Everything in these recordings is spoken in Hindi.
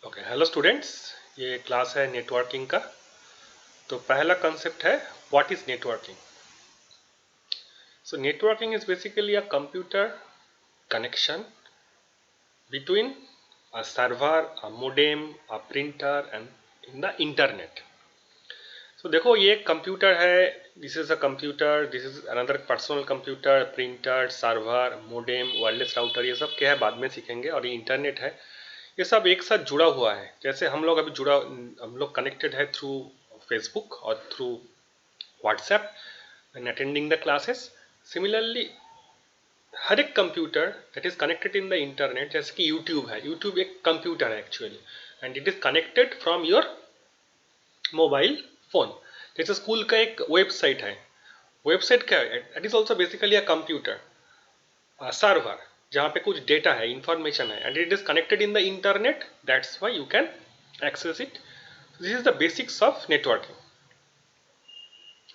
Okay, hello students. ये क्लास है नेटवर्किंग का। तो पहला कंसेप्ट है what is networking. So networking is basically a computer connection between a server, a modem, a printer and in the internet. So देखो, ये एक कंप्यूटर है। This is a computer, this is another personal computer, printer, server, modem, wireless router, ये सब क्या है बाद में सीखेंगे। और ये इंटरनेट है। ये सब एक साथ जुड़ा हुआ है। जैसे हम लोग कनेक्टेड है थ्रू फेसबुक और through WhatsApp and attending the classes. Similarly हर एक computer that is connected in the internet, जैसे कि यूट्यूब है। यूट्यूब एक कंप्यूटर है actually, and it is connected from your mobile phone. जैसे स्कूल का एक वेबसाइट है। वेबसाइट क्या है? It is also basically a computer server, जहाँ पे कुछ डेटा है, इंफॉर्मेशन है, and it is connected in the internet. That's why you can access it. This is the basics of networking.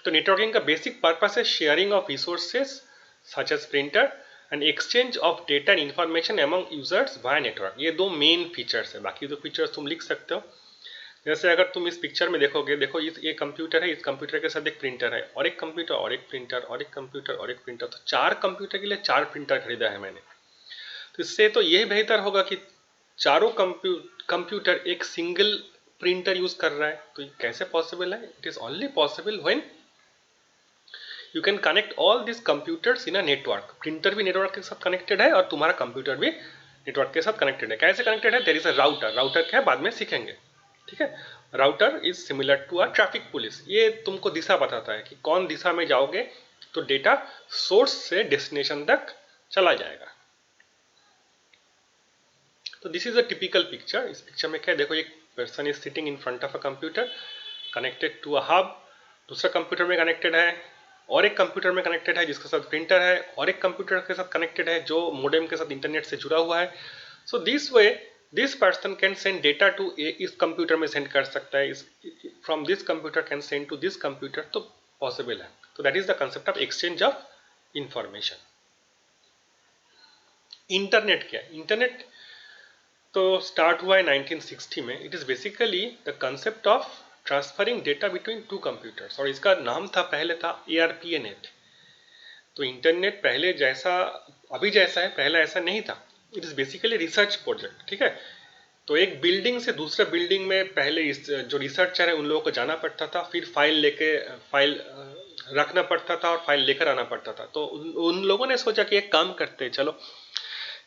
तो नेटवर्किंग का बेसिक पर्पस है sharing of resources such as printer and exchange of data and information among users via network. ये दो मेन फीचर्स है, बाकी दो फीचर्स तुम लिख सकते हो। जैसे अगर तुम इस पिक्चर में देखोगे, देखो ये कंप्यूटर है, इस कंप्यूटर के साथ एक प्रिंटर है, और एक कंप्यूटर और एक प्रिंटर और एक कंप्यूटर और एक प्रिंटर। तो चार कंप्यूटर के लिए चार प्रिंटर खरीदा है मैंने। तो इससे तो यही बेहतर होगा कि चारों कंप्यूटर एक सिंगल प्रिंटर यूज कर रहा है। तो ये कैसे पॉसिबल है? It is only possible when you can connect all this computers in a network. Printer भी नेटवर्क के साथ कनेक्टेड है और तुम्हारा कंप्यूटर भी नेटवर्क के साथ कनेक्टेड है। कैसे कनेक्टेड है? There is a router. Router क्या है बाद में सीखेंगे, ठीक है। Router is similar to a traffic police. ये तुमको दिशा बताता है कि कौन दिशा में जाओगे तो डेटा सोर्स से डेस्टिनेशन तक चला जाएगा। तो this is a typical picture. इस पिक्चर में क्या है? देखो, एक person is sitting in front of a computer connected to a hub. दूसरा कंप्यूटर में कनेक्टेड है, और एक कंप्यूटर में कनेक्टेड है जिसके साथ प्रिंटर है, और एक कंप्यूटर के साथ कनेक्टेड है जो मोडेम के साथ इंटरनेट से जुड़ा हुआ है। So this way this person can send data to इस कंप्यूटर में सेंड कर सकता है, from this computer can send to this computer. तो पॉसिबल है। तो that is the concept of exchange of information. Internet क्या है? इंटरनेट तो स्टार्ट हुआ है 1960 में। It is basically the concept of transferring data between two computers, और इसका नाम था, पहले था ARPANET। तो इंटरनेट पहले जैसा, अभी जैसा है, पहले ऐसा नहीं था। It is basically research project, ठीक है। तो एक बिल्डिंग से दूसरे बिल्डिंग में पहले जो रिसर्चर है उन लोगों को जाना पड़ता था, फिर फाइल रखना पड़ता था और फाइल लेकर आना पड़ता था। तो उन लोगों ने सोचा कि एक काम करते हैं, चलो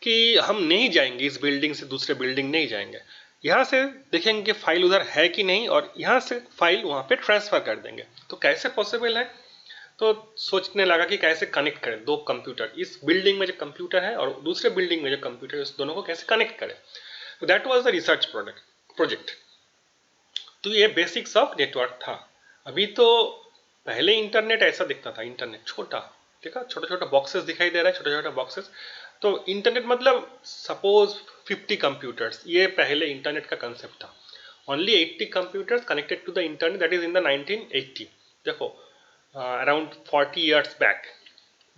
कि हम नहीं जाएंगे इस बिल्डिंग से दूसरे बिल्डिंग नहीं जाएंगे, यहाँ से देखेंगे फाइल उधर है कि नहीं, और यहाँ से फाइल वहाँ पे ट्रांसफर कर देंगे। तो कैसे पॉसिबल है? तो सोचने लगा कि कैसे कनेक्ट करें दो कंप्यूटर, इस बिल्डिंग में जो कंप्यूटर है और दूसरे बिल्डिंग में जो कंप्यूटर है, उस दोनों को कैसे कनेक्ट करें। तो that was the research project. तो ये बेसिक्स ऑफ नेटवर्क था। अभी तो पहले इंटरनेट ऐसा दिखता था, इंटरनेट छोटा, देखा, छोटा छोटा बॉक्सेस दिखाई दे रहा है, छोटे छोटे बॉक्सेस। तो इंटरनेट मतलब सपोज 50 कंप्यूटर्स, ये पहले इंटरनेट का कंसेप्ट था। Only 80 computers connected to the internet, that is in the 1980। देखो, around 40 years back,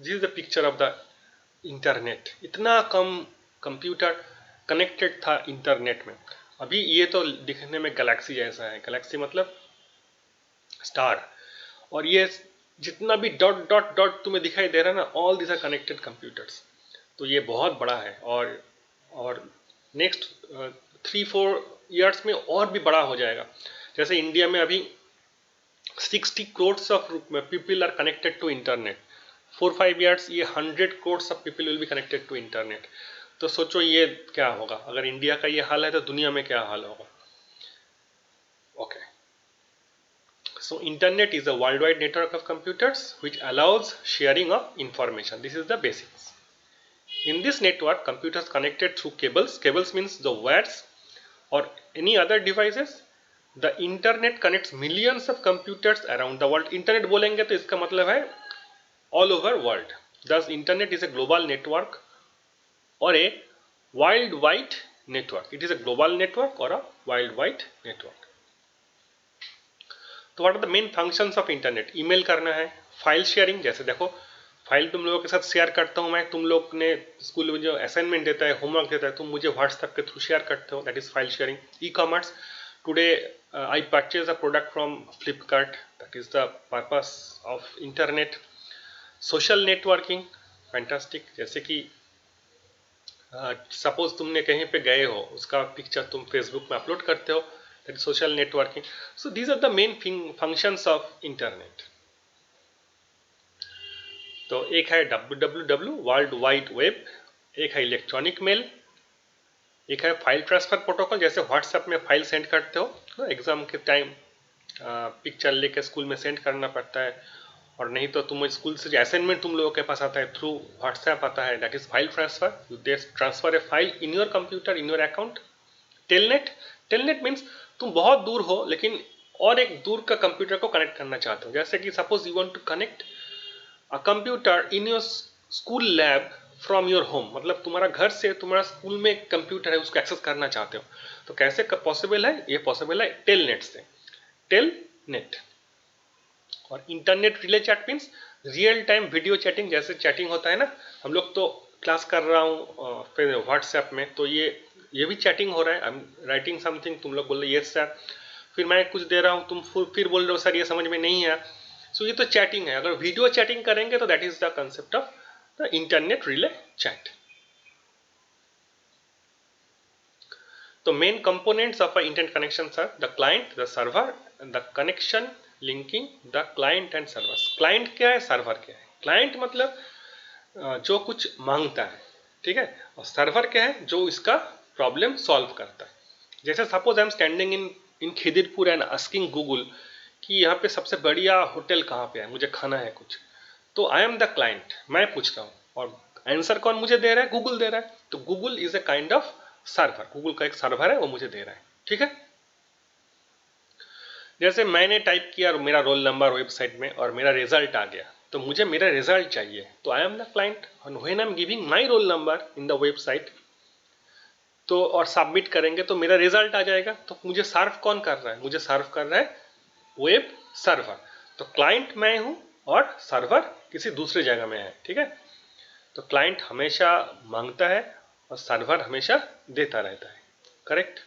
this is the picture of the internet. इतना कम कंप्यूटर कनेक्टेड था इंटरनेट में। अभी ये तो दिखने में गैलेक्सी जैसा है। गैलेक्सी मतलब स्टार। और ये जितना भी डॉट डॉट डॉट तुम्हें दिखाई दे रहा है ना, all this are connected computers. तो ये बहुत बड़ा है, और नेक्स्ट 3-4 ईयर्स में और भी बड़ा हो जाएगा। जैसे इंडिया में अभी 60 crore of people are connected to internet. 4-5 years ये 100 crore of people will be connected to internet. तो सोचो ये क्या होगा। अगर इंडिया का ये हाल है तो दुनिया में क्या हाल होगा। Okay, so internet is a worldwide network of computers which allows sharing of information. This is the basics. In this network, computers connected through cables. Cables means the wires or any other devices. The internet connects millions of computers around the world. Internet बोलेंगे तो इसका मतलब है all over world. Thus, internet is a global network or a worldwide network. It is a global network or a worldwide network. तो what are the main functions of internet? Email करना है, फाइल शेयरिंग, जैसे देखो फाइल तुम लोगों के साथ शेयर करता हूँ मैं, तुम लोग ने स्कूल में जो असाइनमेंट देता है, होमवर्क देता है, तुम मुझे व्हाट्सएप के थ्रू शेयर करते हो, that is file sharing. E commerce, today I purchase a product from Flipkart, that is the purpose of internet. Social networking, fantastic, जैसे कि सपोज तुमने कहीं पे गए हो, उसका पिक्चर तुम फेसबुक में अपलोड करते हो, that is social networking. So these are the main functions of internet. तो एक है www वर्ल्ड वाइड वेब, एक है इलेक्ट्रॉनिक मेल, एक है फाइल ट्रांसफर प्रोटोकॉल, जैसे व्हाट्सएप में फाइल सेंड करते हो एग्जाम के टाइम, पिक्चर लेके स्कूल में सेंड करना पड़ता है, और नहीं तो तुम स्कूल से जो असाइनमेंट तुम लोगों के पास आता है थ्रू व्हाट्सएप आता है, that is file transfer. You transfer A file in your computer, in your account. Telnet, telnet means तुम बहुत दूर हो लेकिन और एक दूर का कंप्यूटर को कनेक्ट करना चाहते हो, जैसे कि suppose you want to connect a computer in your school lab from your home, मतलब तुम्हारा घर से तुम्हारा स्कूल में एक कंप्यूटर है, उसको एक्सेस करना चाहते हो, तो कैसे पॉसिबल है? ये पॉसिबल है टेलनेट से, टेलनेट. और internet relay chat means real time video chatting, जैसे चैटिंग होता है ना, हम लोग तो क्लास कर रहा हूँ फिर व्हाट्सएप में, तो ये भी चैटिंग हो रहा है. आई एम राइटिंग समथिंग, तुम लोग बोल रहे यस सर, फिर मैं कुछ दे रहा हूँ, तुम फिर बोल रहे हो सर ये समझ में नहीं है. सो ये तो चैटिंग है. अगर वीडियो चैटिंग करेंगे तो that is the concept of the internet relay chat. तो main components of internet connection are the client, the server, the connection linking the client and servers. Client क्या है, सर्वर क्या है? क्लाइंट मतलब जो कुछ मांगता है, ठीक है, और सर्वर क्या है, जो इसका प्रॉब्लम सॉल्व करता है. जैसे suppose I am standing in Khidirpur and asking Google कि यहाँ पे सबसे बढ़िया होटल कहाँ पे है, मुझे खाना है कुछ, तो आई एम द क्लाइंट, मैं पूछ रहा हूँ, और आंसर कौन मुझे दे रहा है? गूगल दे रहा है. तो Google is a kind of server, Google का एक सर्वर है, वो मुझे दे रहा है, ठीक है. जैसे मैंने टाइप किया मेरा रोल नंबर वेबसाइट में और मेरा रिजल्ट आ गया, तो मुझे मेरा रिजल्ट चाहिए, तो I am the client. When I am giving my roll number in the website, तो और सबमिट करेंगे तो मेरा रिजल्ट आ जाएगा. तो मुझे सर्व कौन कर रहा है? मुझे सर्व कर रहा है वेब सर्वर. तो क्लाइंट मैं हूं और सर्वर किसी दूसरे जगह में है, ठीक है. तो क्लाइंट हमेशा मांगता है और सर्वर हमेशा देता रहता है, करेक्ट.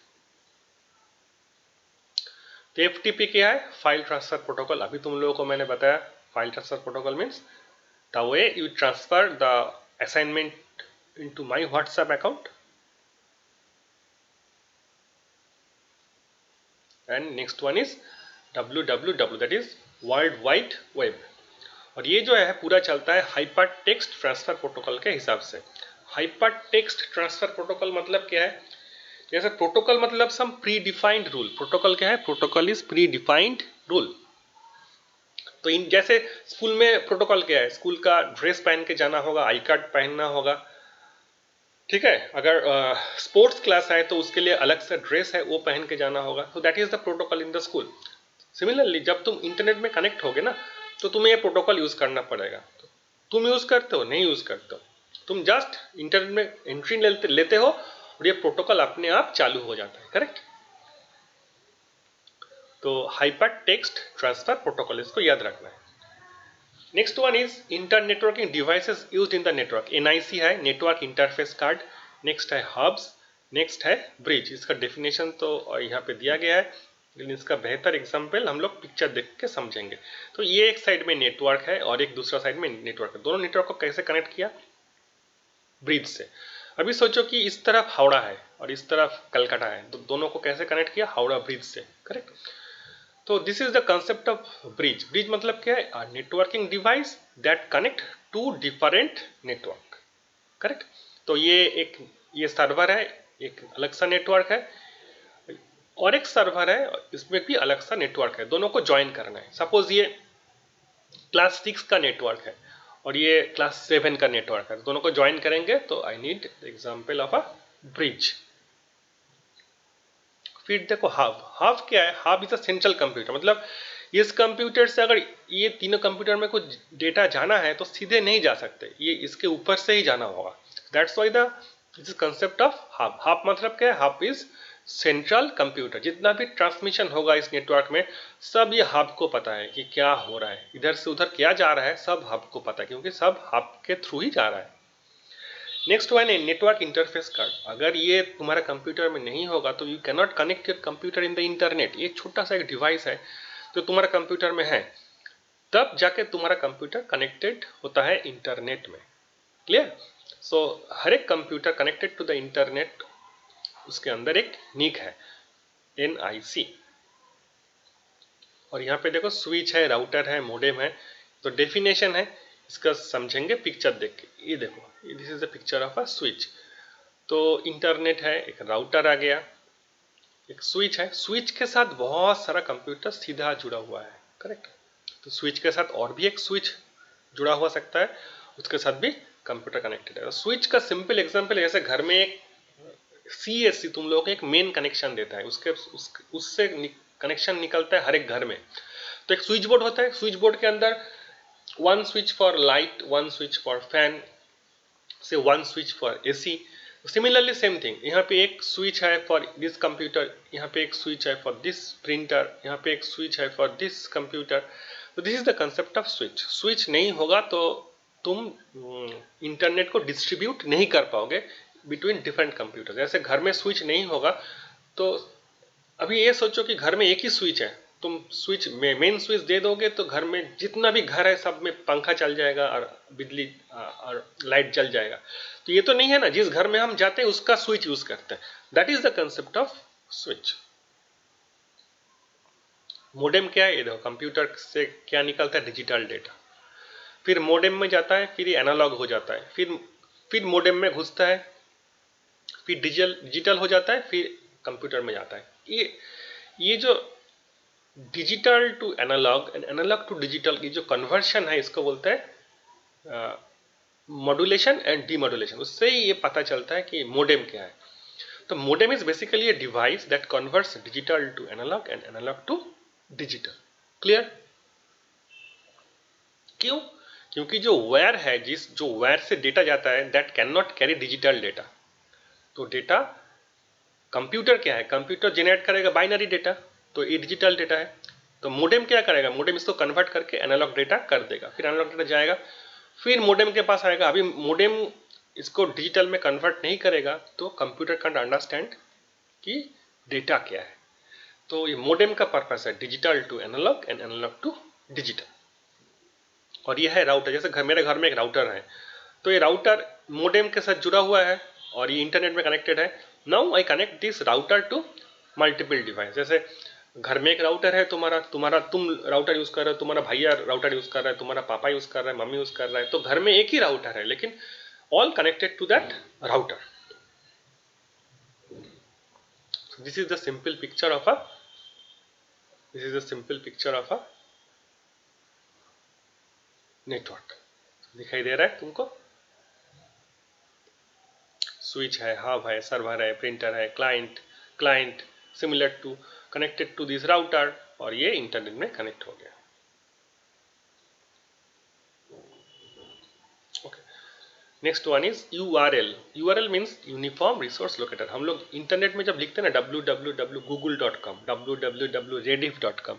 तो एफटीपी क्या है? File transfer protocol. अभी तुम लोगों को मैंने बताया file transfer protocol means the way you transfer the assignment into my WhatsApp account. And next one is www, that is world wide web. और ये जो है पूरा चलता है हाइपर टेक्स्ट ट्रांसफर प्रोटोकॉल के हिसाब से. हाइपर टेक्स्ट ट्रांसफर प्रोटोकॉल मतलब क्या है? जैसे प्रोटोकॉल मतलब some predefined rule. Protocol क्या है? Protocol is predefined rule. तो इन जैसे स्कूल में प्रोटोकॉल क्या है? स्कूल का ड्रेस पहन के जाना होगा, आई कार्ड पहनना होगा, ठीक है. अगर स्पोर्ट्स क्लास है तो उसके लिए अलग से ड्रेस है, वो पहन के जाना होगा. तो that is the protocol in the school. Similarly जब तुम इंटरनेट में कनेक्ट होगे ना, तो तुम्हें ये प्रोटोकॉल यूज करना पड़ेगा. तो तुम यूज करते हो? नहीं यूज करते हो. तुम जस्ट इंटरनेट में एंट्री लेते हो और ये प्रोटोकॉल अपने आप चालू हो जाता है, करेक्ट. तो हाइपर टेक्स्ट ट्रांसफर प्रोटोकॉल, इसको याद रखना है. Next one is inter networking devices used in the network. NIC है, नेटवर्क इंटरफेस कार्ड. नेक्स्ट है हब्स. नेक्स्ट है ब्रिज. इसका डेफिनेशन तो यहाँ पे दिया गया है, लेकिन इसका बेहतर एग्जाम्पल हम लोग पिक्चर देख के समझेंगे. तो ये एक साइड में नेटवर्क है और एक दूसरा साइड में नेटवर्क है. दोनों नेटवर्क को कैसे कनेक्ट किया? ब्रिज से. अभी सोचो कि इस तरफ हावड़ा है और इस तरफ कलकत्ता है, तो दोनों को कैसे कनेक्ट किया? हावड़ा ब्रिज से, करेक्ट. तो this is the concept of bridge. Bridge मतलब क्या है? A networking device that connect to different network, correct. तो ये सर्वर है, एक अलग सा नेटवर्क है, और एक सर्वर है, इसमें भी अलग सा नेटवर्क है. दोनों को ज्वाइन करना है. सपोज ये क्लास 6 का नेटवर्क है और ये क्लास 7 का नेटवर्क है, दोनों को ज्वाइन करेंगे तो I need example of a bridge. फिर देखो हब. हब क्या है? Hub is a central computer. मतलब इस कंप्यूटर से अगर ये तीनों कंप्यूटर में कुछ डेटा जाना है तो सीधे नहीं जा सकते, ये इसके ऊपर से ही जाना होगा. That's why the this is concept of hub. Hub मतलब क्या है? हब इज सेंट्रल कंप्यूटर, जितना भी ट्रांसमिशन होगा इस नेटवर्क में सब ये हब को पता है कि क्या हो रहा है, इधर से उधर क्या जा रहा है, सब हब को पता है क्योंकि सब हब के थ्रू ही जा रहा है। नेक्स्ट वन है नेटवर्क इंटरफेस कार्ड। अगर ये तुम्हारा कंप्यूटर में नहीं होगा तो you can not connect your computer in the internet. ये छोटा सा एक डिवाइस है तो तुम्हारा कंप्यूटर में है, तब जाके तुम्हारा कंप्यूटर कनेक्टेड होता है इंटरनेट में। क्लियर? सो हर एक computer connected to the internet, उसके अंदर एक निक है NIC। और यहाँ पे देखो स्विच है, राउटर है, मोडेम है। तो डेफिनेशन है, इसका समझेंगे पिक्चर देख के। ये देखो, this is the picture of a switch. तो इंटरनेट है, एक राउटर आ गया, एक स्विच है, स्विच के साथ बहुत सारा कंप्यूटर सीधा जुड़ा हुआ है। करेक्ट? तो स्विच के साथ और भी एक स्विच जुड़ा हुआ सकता है, उसके साथ भी कंप्यूटर कनेक्टेड है। स्विच का सिंपल एग्जांपल जैसे घर में एक CSC तुम लोगों को एक मेन कनेक्शन देता है, उससे कनेक्शन निकलता है हर एक घर में। तो एक स्विच बोर्ड होता है, स्विच बोर्ड के अंदर one switch for light, one switch for fan, से one switch for AC। Similarly same thing, यहाँ पे एक स्विच है फॉर दिस कंप्यूटर, यहाँ पे एक स्विच है फॉर दिस प्रिंटर, यहाँ पे एक स्विच है फॉर दिस कंप्यूटर। तो this is the concept off switch. Switch नहीं होगा तो तुम इंटरनेट को डिस्ट्रीब्यूट नहीं कर पाओगे बिटवीन डिफरेंट कंप्यूटर। जैसे घर में स्विच नहीं होगा तो अभी ये सोचो कि घर में एक ही स्विच है, तुम स्विच में मेन स्विच दे दोगे तो घर में जितना भी घर है सब में पंखा चल जाएगा और बिजली और लाइट जल जाएगा। तो ये तो नहीं है ना, जिस घर में हम जाते हैं उसका स्विच यूज करते हैं। That is the concept off switch. Modem क्या है? ये देखो, कंप्यूटर से क्या निकलता है? Digital data. फिर मोडेम में जाता है, फिर ये एनालॉग हो जाता है, फिर मोडेम में घुसता है, फिर डिजिटल हो जाता है, फिर कंप्यूटर में जाता है। ये जो digital to analog and analog to digital की जो कन्वर्शन है, इसको बोलते हैं मॉड्यूलेशन एंड डीमॉड्यूलेशन। उससे ही ये पता चलता है कि मोडेम क्या है। तो modem is basically a device that converts digital to analog and analog to digital. Clear? क्यों? क्योंकि जो वायर है, जो वायर से डेटा जाता है, that can not carry digital data. तो डेटा कंप्यूटर क्या है? कंप्यूटर जनरेट करेगा बाइनरी डेटा, तो ये डिजिटल डेटा है। तो मोडेम क्या करेगा? मोडेम इसको कन्वर्ट करके एनालॉग डेटा कर देगा, फिर एनालॉग डेटा जाएगा, फिर मोडेम के पास आएगा। अभी मोडेम इसको डिजिटल में कन्वर्ट नहीं करेगा तो कंप्यूटर कैन अंडरस्टैंड कि डेटा क्या है। तो ये मोडेम का पर्पस है, digital to analog and analog to digital. और ये है राउटर। जैसे मेरे घर में एक राउटर है, तो ये राउटर मोडेम के साथ जुड़ा हुआ है और ये इंटरनेट में कनेक्टेड है। Now I connect this router to multiple device. जैसे घर में एक राउटर है, तुम राउटर यूज कर रहे हो, तुम्हारा भैया राउटर यूज कर रहा है, तुम्हारा पापा यूज कर रहा है, मम्मी यूज कर रहा है। तो घर में एक ही राउटर है लेकिन all connected to that router. This is the simple picture of a network. दिखाई दे रहा है तुमको? स्विच है, हब है, सर्वर है, प्रिंटर है, client similar to connected to this router, और ये इंटरनेट में कनेक्ट हो गया। Okay, next one is URL। URL means uniform resource locator. हम लोग इंटरनेट में जब लिखते हैं ना www.google.com, www.rediff.com,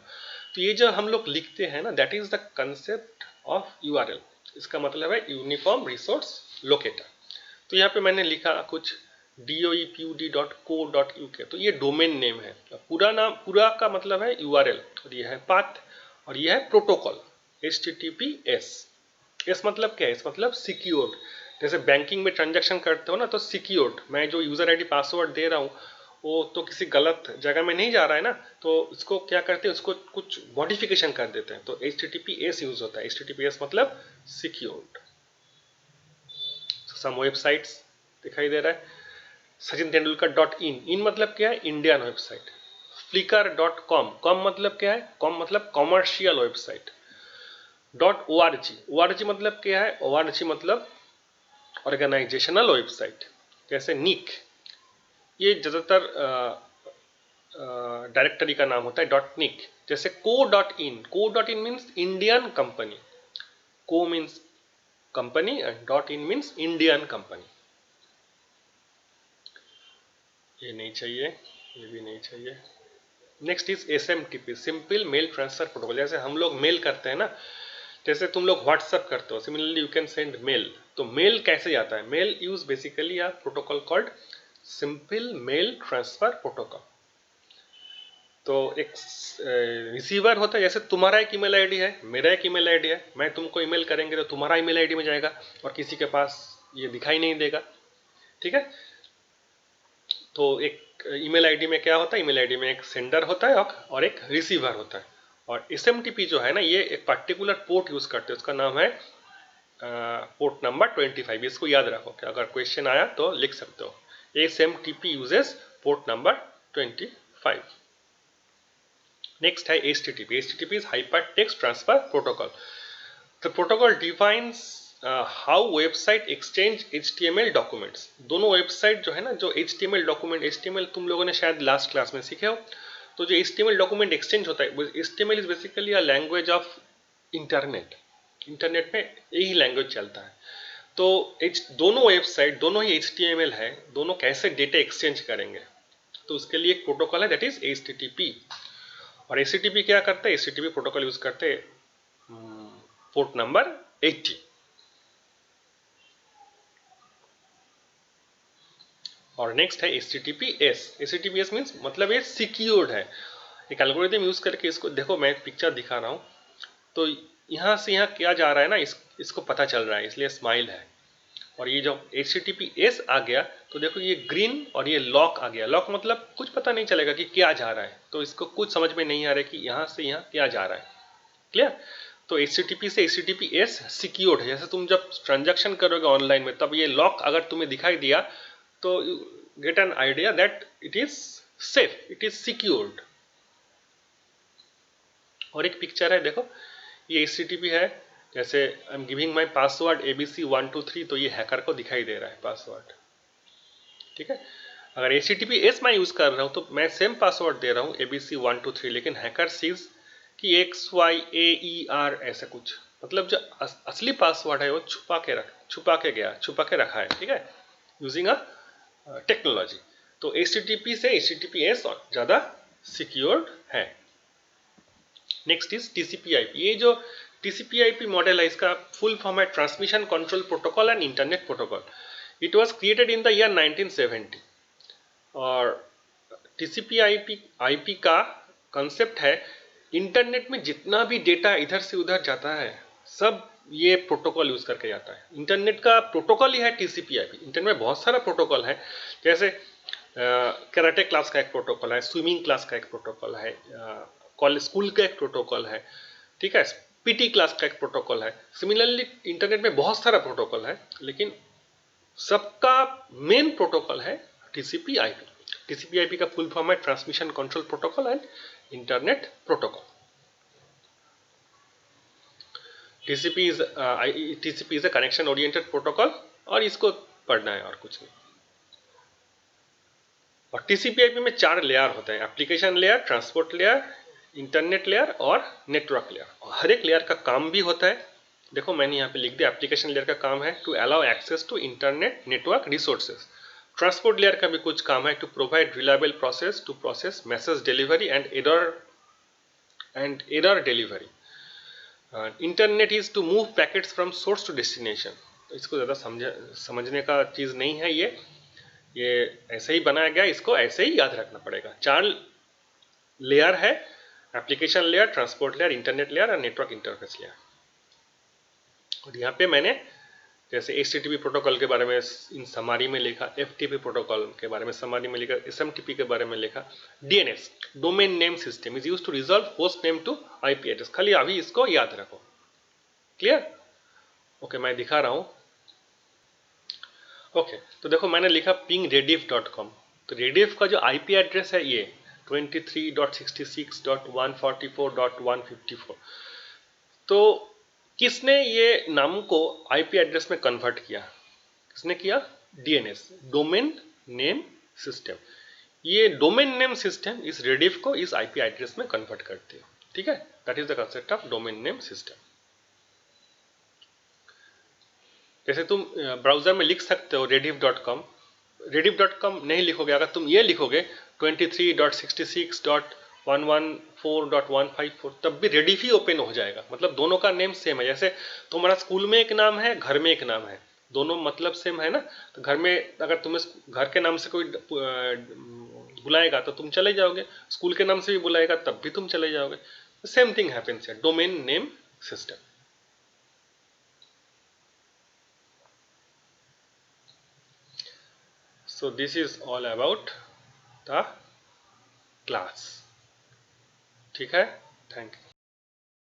तो ये जो हम लोग लिखते हैं ना, that is the concept of URL। इसका मतलब है यूनिफॉर्म रिसोर्स लोकेटर। तो यहाँ पे मैंने लिखा कुछ doepud.co.uk, तो ये डोमेन नेम है। पूरा का मतलब है URL, और ये है पाथ, और ये है प्रोटोकॉल HTTPS। एस मतलब क्या है? इस मतलब सिक्योर्ड। जैसे बैंकिंग में ट्रांजैक्शन करते हो ना, तो सिक्योर्ड, मैं जो यूजर आईडी पासवर्ड दे रहा हूँ वो तो किसी गलत जगह में नहीं जा रहा है ना, तो इसको क्या करते हैं, उसको कुछ मॉडिफिकेशन कर देते हैं, तो HTTPS यूज होता है। HTTPS मतलब सिक्योर्ड। सम वेबसाइट्स दिखाई दे रहा है, सचिन तेंदुलकर .in मतलब क्या है? Indian website. flickr.com, कॉम मतलब क्या है? कॉम मतलब कॉमर्शियल वेबसाइट। .org मतलब क्या है? org मतलब ऑर्गेनाइजेशनल वेबसाइट। जैसे निक, ये ज़्यादातर डायरेक्टरी का नाम होता है .nick। जैसे co.in means Indian company, co means company and .in means Indian company. ये नहीं चाहिए। ये भी नहीं चाहिए। Next is SMTP, simple mail transfer protocol. जैसे हम लोग मेल करते हैं ना, जैसे तुम लोग व्हाट्सअप करते हो, similarly you can send mail. तो मेल कैसे जाता है? Mail use basically a protocol called simple mail transfer protocol. तो एक रिसीवर होता है, जैसे तुम्हारा एक ईमेल आईडी है, मेरा एक ईमेल आईडी है, मैं तुमको ईमेल करेंगे तो तुम्हारा ईमेल आईडी में जाएगा और किसी के पास ये दिखाई नहीं देगा, ठीक है। तो एक ईमेल आईडी में क्या होता है? ईमेल आईडी में एक सेंडर होता है और एक रिसीवर होता है। और SMTP जो है ना, ये एक पर्टिकुलर पोर्ट यूज करते हैं, उसका नाम है पोर्ट नंबर 25। इसको याद रखो, कि अगर क्वेश्चन आया तो लिख सकते हो। SMTP uses port number 25। Next है HTTP। HTTP is hyper text transfer protocol. The protocol defines how website exchange HTML documents. दोनों वेबसाइट जो है ना, जो HTML डॉक्यूमेंट, HTML तुम लोगों ने शायद लास्ट क्लास में सीखे हो। तो जो HTML डॉक्यूमेंट एक्सचेंज होता है, HTML is basically a language of internet. Internet में यही लैंग्वेज चलता है। तो दोनों वेबसाइट, दोनों ही HTML है, दोनों कैसे डेटा एक्सचेंज करेंगे, तो उसके लिए एक प्रोटोकॉल है, दैट इज HTTP। और HTTP क्या करते हैं? HTTP प्रोटोकॉल यूज करते हैं पोर्ट नंबर 80। और नेक्स्ट है HTTPS। HTTPS मीन्स मतलब ये सिक्योर्ड है। एक एल्गोरिथम यूज करके, इसको देखो मैं पिक्चर दिखा रहा हूँ, तो यहाँ से यहाँ क्या जा रहा है ना, इसको पता चल रहा है, इसलिए स्माइल है। और ये जो HTTPS आ गया, तो देखो ये ग्रीन और ये लॉक आ गया। लॉक मतलब कुछ पता नहीं चलेगा कि क्या जा रहा है, तो इसको कुछ समझ में नहीं आ रहा है कि यहाँ से यहाँ क्या जा रहा है। क्लियर? तो HTTP से HTTPS सिक्योर्ड है। जैसे तुम जब ट्रांजैक्शन करोगे ऑनलाइन में, तब ये लॉक अगर तुम्हें दिखाई दिया, तो you get an idea that it is safe, it is secured. और एक पिक्चर है, देखो ये HTTP है। जैसे I am giving my password ABC123, तो ये हैकर को दिखाई दे रहा है पासवर्ड, ठीक है। अगर HTTPS मैं यूज कर रहा हूं, तो मैं सेम पासवर्ड दे रहा हूं ABC123, लेकिन हैकर सीज कि XYAER ऐसा कुछ, मतलब जो असली पासवर्ड है वो छुपा के रखा है, ठीक है, यूजिंग अ टेक्नोलॉजी। तो HTTP से HTTPS ज्यादा सिक्योर्ड है। Next is TCP/IP। ये जो TCP/IP मॉडल है, इसका फुल फॉर्म है transmission control protocol and internet protocol. It was created in the year 1970। और TCP/IP का कंसेप्ट है, इंटरनेट में जितना भी डेटा इधर से उधर जाता है, सब ये प्रोटोकॉल यूज करके जाता है। इंटरनेट का प्रोटोकॉल ही है TCP/IP। इंटरनेट में बहुत सारा प्रोटोकॉल है, जैसे कराटे क्लास का एक प्रोटोकॉल है, स्विमिंग क्लास का एक प्रोटोकॉल है, कॉलेज स्कूल का एक प्रोटोकॉल है, ठीक है, PT क्लास का एक प्रोटोकॉल है। सिमिलरली इंटरनेट में बहुत सारा प्रोटोकॉल है, लेकिन सबका मेन प्रोटोकॉल है TCP/IP। TCP/IP का फुल फॉर्म है transmission control protocol and internet protocol. TCP is a connection oriented protocol, और इसको पढ़ना है और कुछ नहीं। और TCP/IP में 4 लेयर होते हैं, application layer, transport layer, internet layer और नेटवर्क लेयर। हर एक लेयर का काम भी होता है। देखो मैंने यहाँ पे लिख दिया, एप्लीकेशन लेयर का काम है to allow access to internet network resources. Transport layer का भी कुछ काम है to provide reliable process to process message delivery and error delivery. Internet is to move packets from source to destination. इसको ज़्यादा समझने का चीज़ नहीं है, ये ऐसे ही बनाया गया, इसको ऐसे ही याद रखना पड़ेगा। 4 लेयर है, application layer, transport layer, internet layer और नेटवर्क इंटरफेस लेयर। और यहाँ पे मैंने जैसे HTTP प्रोटोकॉल के बारे में इन समारी में लिखा, FTP प्रोटोकॉल के बारे में समारी में लिखा, SMTP के बारे में लिखा। DNS domain name system is used to resolve host name to IP address. खाली अभी इसको याद रखो। क्लियर? ओके, मैं दिखा रहा हूँ। ओके, तो देखो मैंने लिखा pingrediff.com। तो रेडिफ का जो IP एड्रेस है, ये 23.66.144.154। तो किसने ये नाम को IP एड्रेस में कन्वर्ट किया? किसने किया? DNS domain name system. ये डोमेन नेम सिस्टम इस रेडिफ को इस IP एड्रेस में कन्वर्ट करती है, ठीक है। That is the concept of domain name system. जैसे तुम ब्राउजर में लिख सकते हो rediff.com, rediff.com नहीं लिखोगे, अगर तुम ये लिखोगे 23.66.114.154 तब भी रेडिफ ही ओपन हो जाएगा, मतलब दोनों का नेम सेम है। जैसे तुम्हारा स्कूल में एक नाम है, घर में एक नाम है, दोनों मतलब सेम है ना। तो घर में अगर तुम्हें घर के नाम से कोई बुलाएगा तो तुम चले जाओगे, स्कूल के नाम से भी बुलाएगा तब भी तुम चले जाओगे। सेम थिंग हैपेंस है, domain name system. So this is all about the class। ठीक है, थैंक यू।